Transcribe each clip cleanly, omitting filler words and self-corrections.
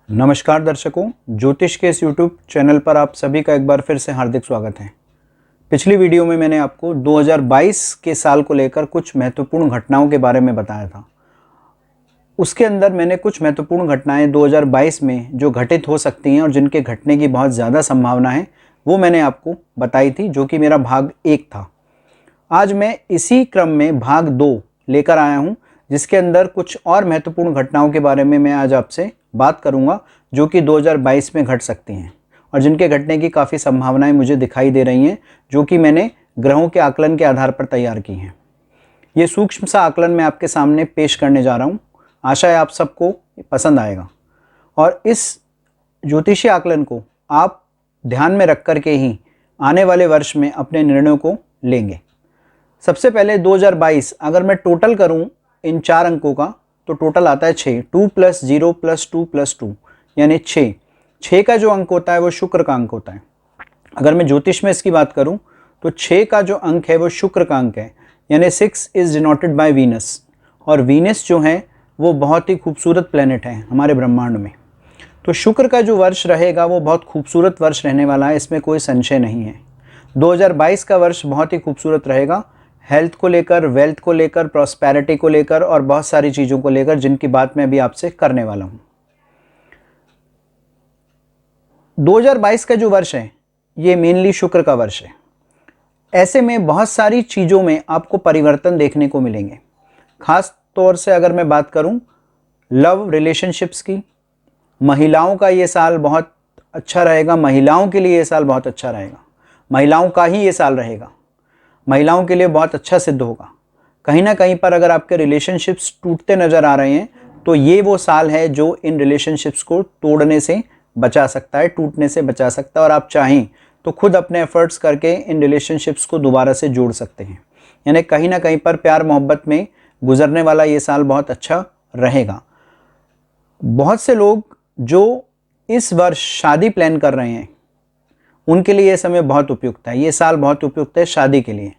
नमस्कार दर्शकों, ज्योतिष के इस यूट्यूब चैनल पर आप सभी का एक बार फिर से हार्दिक स्वागत है। पिछली वीडियो में मैंने आपको 2022 के साल को लेकर कुछ महत्वपूर्ण घटनाओं के बारे में बताया था। उसके अंदर मैंने कुछ महत्वपूर्ण घटनाएं 2022 में जो घटित हो सकती हैं और जिनके घटने की बहुत ज़्यादा संभावना है, वो मैंने आपको बताई थी, जो कि मेरा भाग 1 था। आज मैं इसी क्रम में भाग 2 लेकर आया हूँ, जिसके अंदर कुछ और महत्वपूर्ण घटनाओं के बारे में मैं आज आपसे बात करूंगा, जो कि 2022 में घट सकती हैं और जिनके घटने की काफ़ी संभावनाएं मुझे दिखाई दे रही हैं, जो कि मैंने ग्रहों के आकलन के आधार पर तैयार की हैं। ये सूक्ष्म सा आकलन मैं आपके सामने पेश करने जा रहा हूँ। आशा है आप सबको पसंद आएगा और इस ज्योतिषीय आकलन को आप ध्यान में रख कर के ही आने वाले वर्ष में अपने निर्णयों को लेंगे। सबसे पहले 2022 अगर मैं टोटल करूं इन 4 अंकों का, तो टोटल आता है 6। 2 + 0 + 2 + 2 यानी 6। 6 का जो अंक होता है वो शुक्र का अंक होता है। अगर मैं ज्योतिष में इसकी बात करूं तो 6 का जो अंक है वो शुक्र का अंक है, यानी 6 इज डिनोटेड बाय वीनस। और वीनस जो है वो बहुत ही खूबसूरत प्लेनेट है हमारे ब्रह्मांड में। तो शुक्र का जो वर्ष रहेगा वो बहुत खूबसूरत वर्ष रहने वाला है, इसमें कोई संशय नहीं है। 2022 का वर्ष बहुत ही खूबसूरत रहेगा, हेल्थ को लेकर, वेल्थ को लेकर, प्रॉस्पेरिटी को लेकर और बहुत सारी चीज़ों को लेकर, जिनकी बात मैं अभी आपसे करने वाला हूँ। 2022 का जो वर्ष है ये मेनली शुक्र का वर्ष है। ऐसे में बहुत सारी चीज़ों में आपको परिवर्तन देखने को मिलेंगे। खास तौर से अगर मैं बात करूं लव रिलेशनशिप्स की, महिलाओं का ये साल बहुत अच्छा रहेगा। महिलाओं के लिए ये साल बहुत अच्छा रहेगा, महिलाओं का ही ये साल रहेगा, महिलाओं के लिए बहुत अच्छा सिद्ध होगा। कहीं ना कहीं पर अगर आपके रिलेशनशिप्स टूटते नज़र आ रहे हैं तो ये वो साल है जो इन रिलेशनशिप्स को तोड़ने से बचा सकता है, टूटने से बचा सकता है, और आप चाहें तो खुद अपने एफर्ट्स करके इन रिलेशनशिप्स को दोबारा से जोड़ सकते हैं। यानी कहीं ना कहीं पर प्यार मोहब्बत में गुजरने वाला ये साल बहुत अच्छा रहेगा। बहुत से लोग जो इस वर्ष शादी प्लान कर रहे हैं उनके लिए ये समय बहुत उपयुक्त है, ये साल बहुत उपयुक्त है शादी के लिए।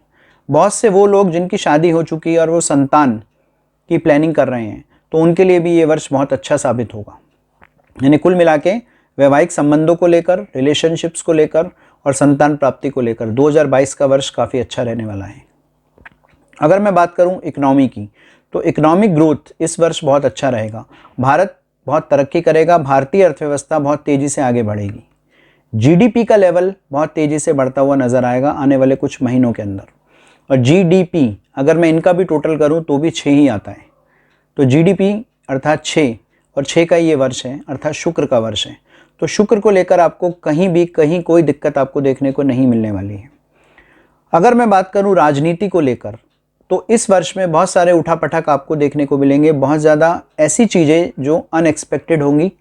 बहुत से वो लोग जिनकी शादी हो चुकी है और वो संतान की प्लानिंग कर रहे हैं, तो उनके लिए भी ये वर्ष बहुत अच्छा साबित होगा। यानी कुल मिला के वैवाहिक संबंधों को लेकर, रिलेशनशिप्स को लेकर और संतान प्राप्ति को लेकर 2022 का वर्ष काफ़ी अच्छा रहने वाला है। अगर मैं बात करूं इकोनॉमी की, तो इकोनॉमिक ग्रोथ इस वर्ष बहुत अच्छा रहेगा। भारत बहुत तरक्की करेगा, भारतीय अर्थव्यवस्था बहुत तेज़ी से आगे बढ़ेगी। जीडीपी का लेवल बहुत तेज़ी से बढ़ता हुआ नज़र आएगा आने वाले कुछ महीनों के अंदर। और जीडीपी अगर मैं इनका भी टोटल करूं तो भी 6 ही आता है। तो जीडीपी अर्थात 6 और 6 का ये वर्ष है, अर्थात शुक्र का वर्ष है। तो शुक्र को लेकर आपको कहीं कोई दिक्कत आपको देखने को नहीं मिलने वाली है। अगर मैं बात करूं राजनीति को लेकर, तो इस वर्ष में बहुत सारे उठापटक आपको देखने को मिलेंगे। बहुत ज़्यादा ऐसी चीज़ें जो अनएक्सपेक्टेड होंगी,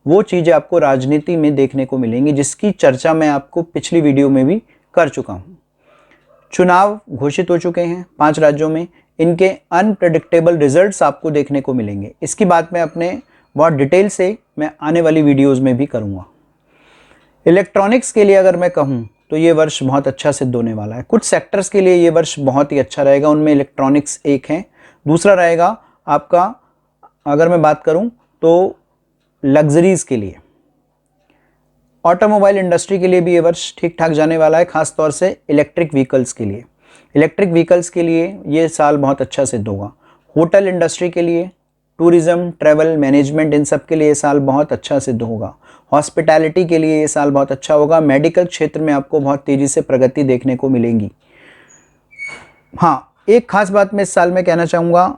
वो चीज़ें आपको राजनीति में देखने को मिलेंगी, जिसकी चर्चा मैं आपको पिछली वीडियो में भी कर चुका हूँ। चुनाव घोषित हो चुके हैं 5 राज्यों में, इनके अनप्रेडिक्टेबल रिजल्ट्स आपको देखने को मिलेंगे। इसकी बात मैं अपने बहुत डिटेल से मैं आने वाली वीडियोज़ में भी करूँगा। इलेक्ट्रॉनिक्स के लिए अगर मैं कहूँ तो ये वर्ष बहुत अच्छा सिद्ध होने वाला है। कुछ सेक्टर्स के लिए ये वर्ष बहुत ही अच्छा रहेगा, उनमें इलेक्ट्रॉनिक्स एक है। दूसरा रहेगा आपका, अगर मैं बात करूं तो लग्जरीज़ के लिए, ऑटोमोबाइल इंडस्ट्री के लिए भी ये वर्ष ठीक ठाक जाने वाला है, खास तौर से इलेक्ट्रिक व्हीकल्स के लिए। इलेक्ट्रिक व्हीकल्स के लिए ये साल बहुत अच्छा सिद्ध होगा। होटल इंडस्ट्री के लिए, टूरिज़्म, ट्रैवल मैनेजमेंट, इन सब के लिए ये साल बहुत अच्छा सिद्ध होगा। हॉस्पिटैलिटी के लिए ये साल बहुत अच्छा होगा। मेडिकल क्षेत्र में आपको बहुत तेज़ी से प्रगति देखने को मिलेगी। हाँ, एक खास बात मैं इस साल में कहना चाहूँगा,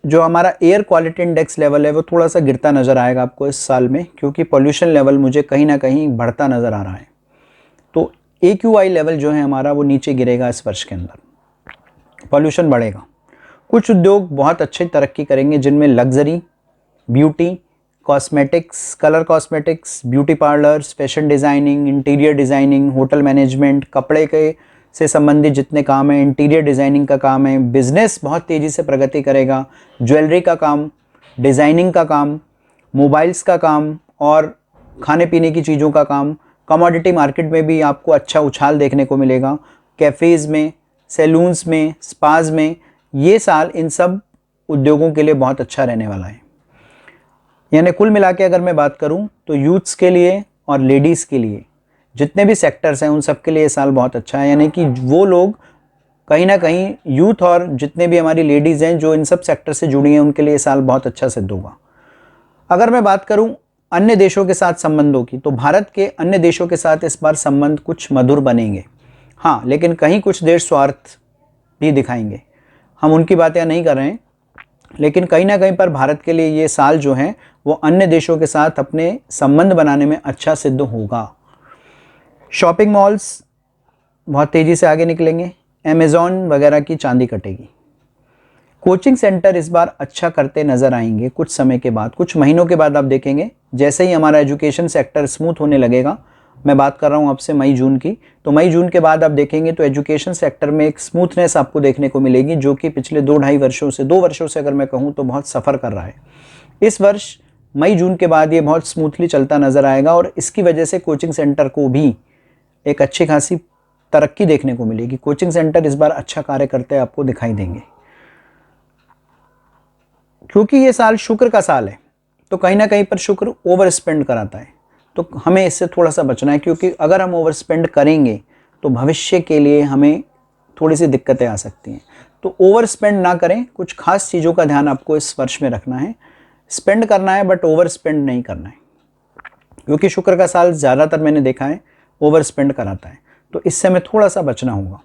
जो हमारा एयर क्वालिटी इंडेक्स लेवल है वो थोड़ा सा गिरता नज़र आएगा आपको इस साल में, क्योंकि पॉल्यूशन लेवल मुझे कहीं ना कहीं बढ़ता नज़र आ रहा है। तो AQI लेवल जो है हमारा वो नीचे गिरेगा इस वर्ष के अंदर, पॉल्यूशन बढ़ेगा। कुछ उद्योग बहुत अच्छी तरक्की करेंगे, जिनमें luxury, beauty, cosmetics, colour cosmetics, beauty parlours, fashion designing, interior designing, hotel management, कपड़े के से संबंधित जितने काम हैं, इंटीरियर डिज़ाइनिंग का काम है। बिजनेस बहुत तेज़ी से प्रगति करेगा। ज्वेलरी का काम, डिज़ाइनिंग का काम, मोबाइल्स का काम और खाने पीने की चीज़ों का काम, कमोडिटी मार्केट में भी आपको अच्छा उछाल देखने को मिलेगा। कैफ़ेज़ में, सैलून्स में, स्पाज में, ये साल इन सब उद्योगों के लिए बहुत अच्छा रहने वाला है। यानी कुल मिला के अगर मैं बात करूं तो यूथ्स के लिए और लेडीज़ के लिए जितने भी सेक्टर्स हैं उन सब के लिए ये साल बहुत अच्छा है। यानी कि वो लोग कहीं ना कहीं यूथ और जितने भी हमारी लेडीज़ हैं जो इन सब सेक्टर से जुड़ी हैं उनके लिए ये साल बहुत अच्छा सिद्ध होगा। अगर मैं बात करूं अन्य देशों के साथ संबंधों की, तो भारत के अन्य देशों के साथ इस बार संबंध कुछ मधुर बनेंगे। हाँ, लेकिन कहीं कुछ देश स्वार्थ भी दिखाएंगे, हम उनकी बातें नहीं कर रहे हैं, लेकिन कहीं ना कहीं पर भारत के लिए ये साल जो है वो अन्य देशों के साथ अपने संबंध बनाने में अच्छा सिद्ध होगा। शॉपिंग मॉल्स बहुत तेज़ी से आगे निकलेंगे, अमेज़ॉन वगैरह की चांदी कटेगी। कोचिंग सेंटर इस बार अच्छा करते नज़र आएंगे कुछ समय के बाद, कुछ महीनों के बाद आप देखेंगे जैसे ही हमारा एजुकेशन सेक्टर स्मूथ होने लगेगा, मैं बात कर रहा हूँ आपसे मई जून की, तो मई जून के बाद आप देखेंगे तो एजुकेशन सेक्टर में एक स्मूथनेस आपको देखने को मिलेगी जो कि पिछले 2-2.5 वर्षों से 2 वर्षों से अगर मैं कहूँ तो बहुत सफ़र कर रहा है। इस वर्ष मई जून के बाद ये बहुत स्मूथली चलता नज़र आएगा और इसकी वजह से कोचिंग सेंटर को भी एक अच्छी खासी तरक्की देखने को मिलेगी। कोचिंग सेंटर इस बार अच्छा कार्य करते आपको दिखाई देंगे। क्योंकि ये साल शुक्र का साल है तो कहीं ना कहीं पर शुक्र ओवर स्पेंड कराता है, तो हमें इससे थोड़ा सा बचना है, क्योंकि अगर हम ओवर स्पेंड करेंगे तो भविष्य के लिए हमें थोड़ी सी दिक्कतें आ सकती हैं। तो ओवर स्पेंड ना करें, कुछ खास चीज़ों का ध्यान आपको इस वर्ष में रखना है। स्पेंड करना है बट ओवर स्पेंड नहीं करना है, क्योंकि शुक्र का साल ज़्यादातर मैंने देखा है ओवर स्पेंड कराता है, तो इससे हमें थोड़ा सा बचना होगा।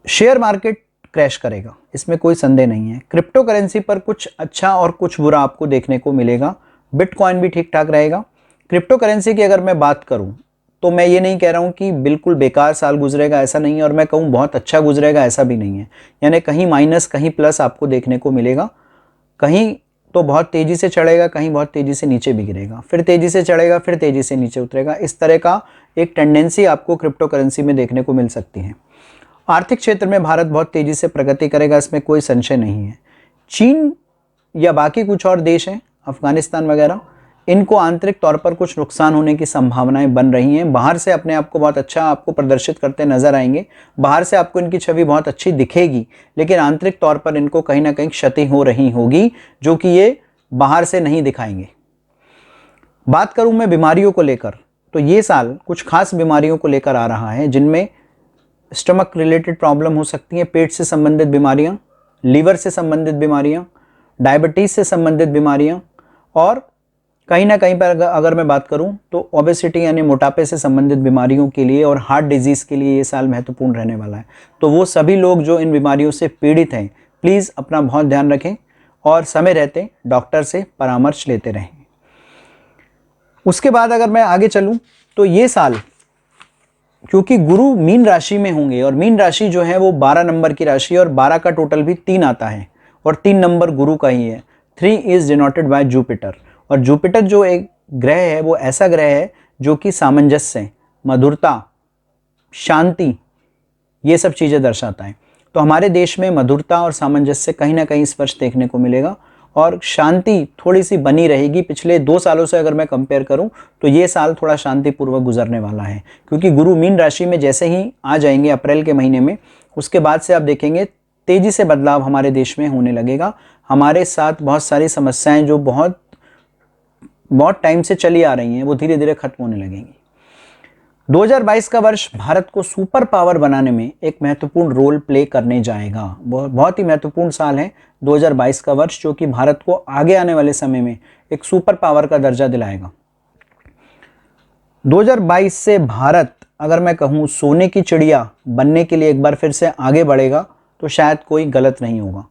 शेयर मार्केट क्रैश करेगा, इसमें कोई संदेह नहीं है। क्रिप्टो करेंसी पर कुछ अच्छा और कुछ बुरा आपको देखने को मिलेगा। बिटकॉइन भी ठीक ठाक रहेगा। क्रिप्टो करेंसी की अगर मैं बात करूं तो मैं ये नहीं कह रहा हूं कि बिल्कुल बेकार साल गुजरेगा, ऐसा नहीं है, और मैं कहूं बहुत अच्छा गुजरेगा, ऐसा भी नहीं है। यानी कहीं माइनस कहीं प्लस आपको देखने को मिलेगा। कहीं तो बहुत तेज़ी से चढ़ेगा, कहीं बहुत तेज़ी से नीचे भी गिरेगा, फिर तेज़ी से चढ़ेगा, फिर तेज़ी से नीचे उतरेगा। इस तरह का एक टेंडेंसी आपको क्रिप्टो करेंसी में देखने को मिल सकती है। आर्थिक क्षेत्र में भारत बहुत तेज़ी से प्रगति करेगा, इसमें कोई संशय नहीं है। चीन या बाकी कुछ और देश हैं, अफगानिस्तान वगैरह, इनको आंतरिक तौर पर कुछ नुकसान होने की संभावनाएं बन रही हैं। बाहर से अपने आप को बहुत अच्छा आपको प्रदर्शित करते नजर आएंगे, बाहर से आपको इनकी छवि बहुत अच्छी दिखेगी, लेकिन आंतरिक तौर पर इनको कहीं ना कहीं क्षति हो रही होगी जो कि ये बाहर से नहीं दिखाएंगे। बात करूं मैं बीमारियों को लेकर, तो ये साल कुछ खास बीमारियों को लेकर आ रहा है, जिनमें स्टमक रिलेटेड प्रॉब्लम हो सकती हैं, पेट से संबंधित बीमारियां, लीवर से संबंधित बीमारियां, डायबिटीज़ से संबंधित बीमारियां, और कहीं ना कहीं पर अगर मैं बात करूं तो ओबेसिटी यानी मोटापे से संबंधित बीमारियों के लिए और हार्ट डिजीज़ के लिए ये साल महत्वपूर्ण रहने वाला है। तो वो सभी लोग जो इन बीमारियों से पीड़ित हैं, प्लीज़ अपना बहुत ध्यान रखें और समय रहते डॉक्टर से परामर्श लेते रहें। उसके बाद अगर मैं आगे चलूँ तो ये साल, क्योंकि गुरु मीन राशि में होंगे, और मीन राशि जो है वो 12 नंबर की राशि है और 12 का टोटल भी 3 आता है और 3 नंबर गुरु का ही है। 3 इज डिनोटेड बाय जुपिटर, और जुपिटर जो एक ग्रह है वो ऐसा ग्रह है जो कि सामंजस्य, मधुरता, शांति, ये सब चीज़ें दर्शाता है। तो हमारे देश में मधुरता और सामंजस्य कहीं ना कहीं इस वर्ष देखने को मिलेगा और शांति थोड़ी सी बनी रहेगी। पिछले 2 सालों से अगर मैं कंपेयर करूं तो ये साल थोड़ा शांतिपूर्वक गुजरने वाला है, क्योंकि गुरु मीन राशि में जैसे ही आ जाएंगे अप्रैल के महीने में, उसके बाद से आप देखेंगे तेज़ी से बदलाव हमारे देश में होने लगेगा। हमारे साथ बहुत सारी समस्याएं जो बहुत टाइम से चली आ रही हैं वो धीरे धीरे खत्म होने लगेंगी। 2022 का वर्ष भारत को सुपर पावर बनाने में एक महत्वपूर्ण रोल प्ले करने जाएगा। बहुत ही महत्वपूर्ण साल है 2022 का वर्ष, जो कि भारत को आगे आने वाले समय में एक सुपर पावर का दर्जा दिलाएगा। 2022 से भारत, अगर मैं कहूँ, सोने की चिड़िया बनने के लिए एक बार फिर से आगे बढ़ेगा तो शायद कोई गलत नहीं होगा,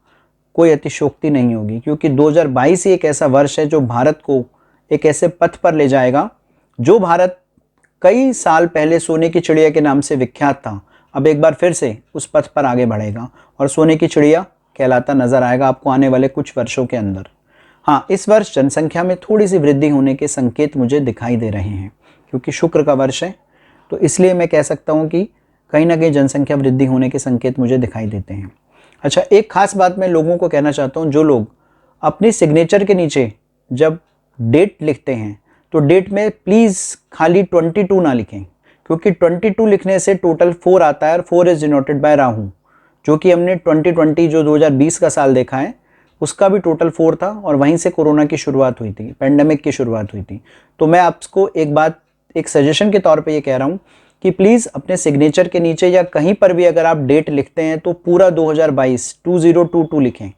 कोई अतिशयोक्ति नहीं होगी, क्योंकि 2022 ही एक ऐसा वर्ष है जो भारत को एक ऐसे पथ पर ले जाएगा जो भारत कई साल पहले सोने की चिड़िया के नाम से विख्यात था, अब एक बार फिर से उस पथ पर आगे बढ़ेगा और सोने की चिड़िया कहलाता नजर आएगा आपको आने वाले कुछ वर्षों के अंदर। हाँ, इस वर्ष जनसंख्या में थोड़ी सी वृद्धि होने के संकेत मुझे दिखाई दे रहे हैं, क्योंकि शुक्र का वर्ष है, तो इसलिए मैं कह सकता हूँ कि कहीं ना कहीं जनसंख्या वृद्धि होने के संकेत मुझे दिखाई देते हैं। अच्छा, एक खास बात मैं लोगों को कहना चाहता हूँ, जो लोग अपनी सिग्नेचर के नीचे जब डेट लिखते हैं तो डेट में प्लीज़ खाली 22 ना लिखें, क्योंकि 22 लिखने से टोटल 4 आता है और 4 इज डिनोटेड बाय राहु, जो कि हमने 2020 जो 2020 का साल देखा है उसका भी टोटल 4 था और वहीं से कोरोना की शुरुआत हुई थी, पेंडेमिक की शुरुआत हुई थी। तो मैं आपको एक सजेशन के तौर पे ये कह रहा हूँ कि प्लीज़ अपने सिग्नेचर के नीचे या कहीं पर भी अगर आप डेट लिखते हैं तो पूरा 2022 2022 लिखें,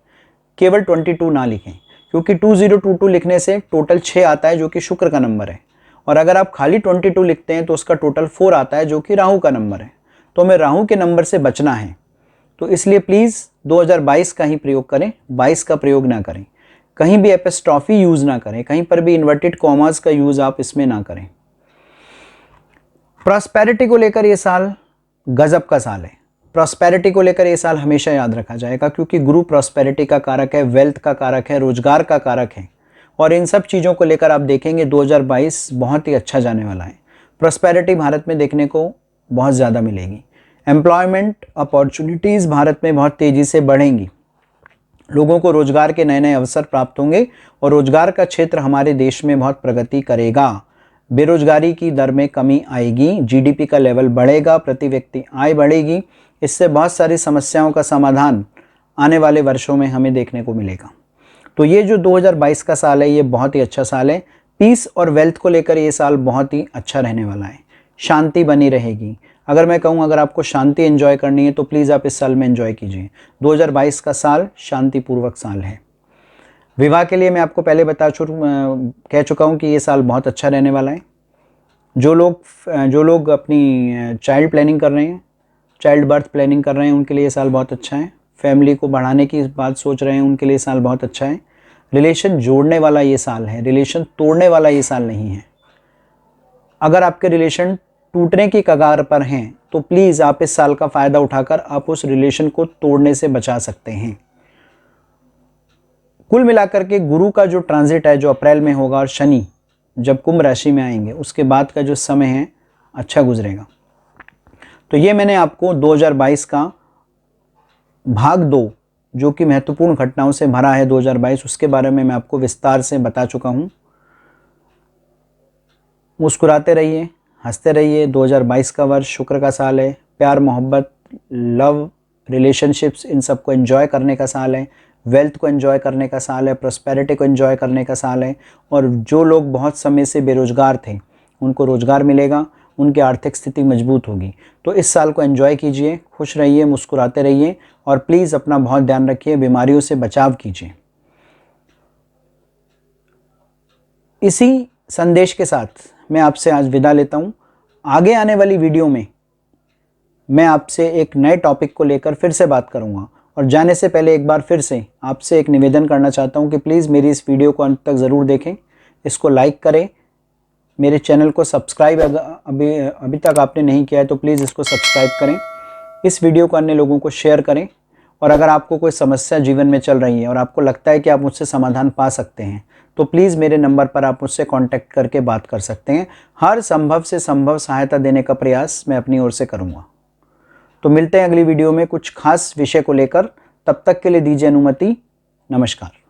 केवल 22 ना लिखें, क्योंकि 2022 लिखने से टोटल 6 आता है जो कि शुक्र का नंबर है, और अगर आप खाली 22 लिखते हैं तो उसका टोटल 4 आता है जो कि राहु का नंबर है। तो हमें राहु के नंबर से बचना है, तो इसलिए प्लीज़ 2022 का ही प्रयोग करें, 22 का प्रयोग ना करें। कहीं भी एपिस्ट्रॉफी यूज़ ना करें, कहीं पर भी इन्वर्टेड कॉमास का यूज़ आप इसमें ना करें। प्रॉस्पेरिटी को लेकर ये साल गजब का साल है। प्रॉस्पेरिटी को लेकर ये साल हमेशा याद रखा जाएगा, क्योंकि गुरु प्रॉस्पेरिटी का कारक है, वेल्थ का कारक है, रोजगार का कारक है, और इन सब चीज़ों को लेकर आप देखेंगे 2022 बहुत ही अच्छा जाने वाला है। प्रॉस्पेरिटी भारत में देखने को बहुत ज़्यादा मिलेगी। एम्प्लॉयमेंट अपॉर्चुनिटीज़ भारत में बहुत तेज़ी से बढ़ेंगी, लोगों को रोजगार के नए नए अवसर प्राप्त होंगे और रोजगार का क्षेत्र हमारे देश में बहुत प्रगति करेगा। बेरोजगारी की दर में कमी आएगी, जीडीपी का लेवल बढ़ेगा, प्रति व्यक्ति आय बढ़ेगी। इससे बहुत सारी समस्याओं का समाधान आने वाले वर्षों में हमें देखने को मिलेगा। तो ये जो 2022 का साल है ये बहुत ही अच्छा साल है। पीस और वेल्थ को लेकर ये साल बहुत ही अच्छा रहने वाला है, शांति बनी रहेगी। अगर मैं कहूँ अगर आपको शांति एंजॉय करनी है तो प्लीज़ आप इस साल में एंजॉय कीजिए। 2022 का साल शांतिपूर्वक साल है। विवाह के लिए मैं आपको पहले कह चुका हूँ कि ये साल बहुत अच्छा रहने वाला है। जो लोग अपनी चाइल्ड प्लानिंग कर रहे हैं, चाइल्ड बर्थ प्लानिंग कर रहे हैं, उनके लिए ये साल बहुत अच्छा है। फैमिली को बढ़ाने की बात सोच रहे हैं, उनके लिए साल बहुत अच्छा है। रिलेशन जोड़ने वाला ये साल है, रिलेशन तोड़ने वाला ये साल नहीं है। अगर आपके रिलेशन टूटने की कगार पर हैं तो प्लीज़ आप इस साल का फ़ायदा उठाकर आप उस रिलेशन को तोड़ने से बचा सकते हैं। कुल मिलाकर के गुरु का जो ट्रांजिट है जो अप्रैल में होगा, और शनि जब कुंभ राशि में आएंगे उसके बाद का जो समय है अच्छा गुजरेगा। तो ये मैंने आपको 2022 का भाग 2 जो कि महत्वपूर्ण घटनाओं से भरा है 2022, उसके बारे में मैं आपको विस्तार से बता चुका हूँ। मुस्कुराते रहिए, हंसते रहिए। 2022 का वर्ष शुक्र का साल है। प्यार, मोहब्बत, लव, रिलेशनशिप्स, इन सब को एंजॉय करने का साल है। वेल्थ को एंजॉय करने का साल है। प्रॉस्पेरिटी को एंजॉय करने का साल है। और जो लोग बहुत समय से बेरोजगार थे उनको रोजगार मिलेगा, उनकी आर्थिक स्थिति मजबूत होगी। तो इस साल को एंजॉय कीजिए, खुश रहिए, मुस्कुराते रहिए, और प्लीज़ अपना बहुत ध्यान रखिए, बीमारियों से बचाव कीजिए। इसी संदेश के साथ मैं आपसे आज विदा लेता हूँ। आगे आने वाली वीडियो में मैं आपसे एक नए टॉपिक को लेकर फिर से बात करूँगा, और जाने से पहले एक बार फिर से आपसे एक निवेदन करना चाहता हूँ कि प्लीज़ मेरी इस वीडियो को अंत तक ज़रूर देखें, इसको लाइक करें, मेरे चैनल को सब्सक्राइब अभी तक आपने नहीं किया है तो प्लीज़ इसको सब्सक्राइब करें, इस वीडियो को अन्य लोगों को शेयर करें। और अगर आपको कोई समस्या जीवन में चल रही है और आपको लगता है कि आप मुझसे समाधान पा सकते हैं तो प्लीज़ मेरे नंबर पर आप मुझसे कांटेक्ट करके बात कर सकते हैं। हर संभव से संभव सहायता देने का प्रयास मैं अपनी ओर से करूँगा। तो मिलते हैं अगली वीडियो में कुछ खास विषय को लेकर। तब तक के लिए दीजिए अनुमति। नमस्कार।